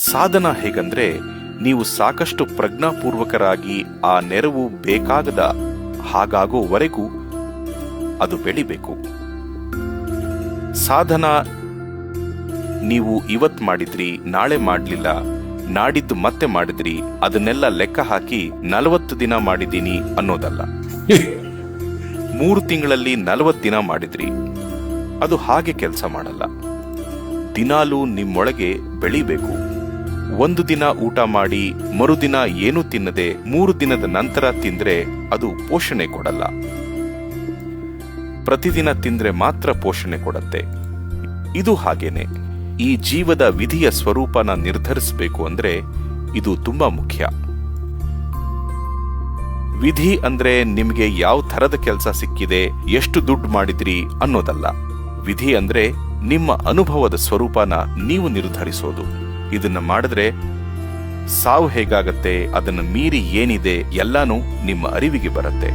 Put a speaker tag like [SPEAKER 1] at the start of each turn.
[SPEAKER 1] ಸಾಧನ ಹೇಗಂದ್ರೆ, ನೀವು ಸಾಕಷ್ಟು ಪ್ರಜ್ಞಾಪೂರ್ವಕರಾಗಿ ಆ ನೆರವು ಬೇಕಾಗದ ಹಾಗಾಗೋವರೆಗೂ ಅದು ಬೆಳಿಬೇಕು. ಸಾಧನ ನೀವು ಇವತ್ ಮಾಡಿದ್ರಿ, ನಾಳೆ ಮಾಡ್ಲಿಲ್ಲ, ನಾಡಿದ್ದು ಮತ್ತೆ ಮಾಡಿದ್ರಿ, ಅದನ್ನೆಲ್ಲ ಲೆಕ್ಕ ಹಾಕಿ 40 ದಿನ ಮಾಡಿದ್ದೀನಿ ಅನ್ನೋದಲ್ಲ. 3 ತಿಂಗಳಲ್ಲಿ 40 ದಿನ ಮಾಡಿದ್ರಿ, ಅದು ಹಾಗೆ ಕೆಲಸ ಮಾಡಲ್ಲ. ದಿನಾಲೂ ನಿಮ್ಮೊಳಗೆ ಬೆಳಿಬೇಕು. 1 ದಿನ ಊಟ ಮಾಡಿ ಮರುದಿನ ಏನೂ ತಿನ್ನದೆ 3 ದಿನದ ನಂತರ ತಿಂದ್ರೆ ಅದು ಪೋಷಣೆ ಕೊಡಲ್ಲ. ಪ್ರತಿದಿನ ತಿಂದ್ರೆ ಮಾತ್ರ ಪೋಷಣೆ ಕೊಡತ್ತೆ. ಇದು ಹಾಗೇನೆ. ಈ ಜೀವದ ವಿಧಿಯ ಸ್ವರೂಪನ ನಿರ್ಧರಿಸಬೇಕು ಅಂದ್ರೆ ಇದು ತುಂಬಾ ಮುಖ್ಯ. ವಿಧಿ ಅಂದ್ರೆ ನಿಮ್ಗೆ ಯಾವ ಥರದ ಕೆಲಸ ಸಿಕ್ಕಿದೆ, ಎಷ್ಟು ದುಡ್ಡು ಮಾಡಿದ್ರಿ ಅನ್ನೋದಲ್ಲ. ವಿಧಿ ಅಂದ್ರೆ ನಿಮ್ಮ ಅನುಭವದ ಸ್ವರೂಪನ ನೀವು ನಿರ್ಧರಿಸೋದು. ಇದನ್ನ ಮಾಡಿದ್ರೆ ಸಾವು ಹೇಗಾಗತ್ತೆ, ಅದನ್ನ ಮೀರಿ ಏನಿದೆ ಎಲ್ಲಾನು ನಿಮ್ಮ ಅರಿವಿಗೆ ಬರುತ್ತೆ.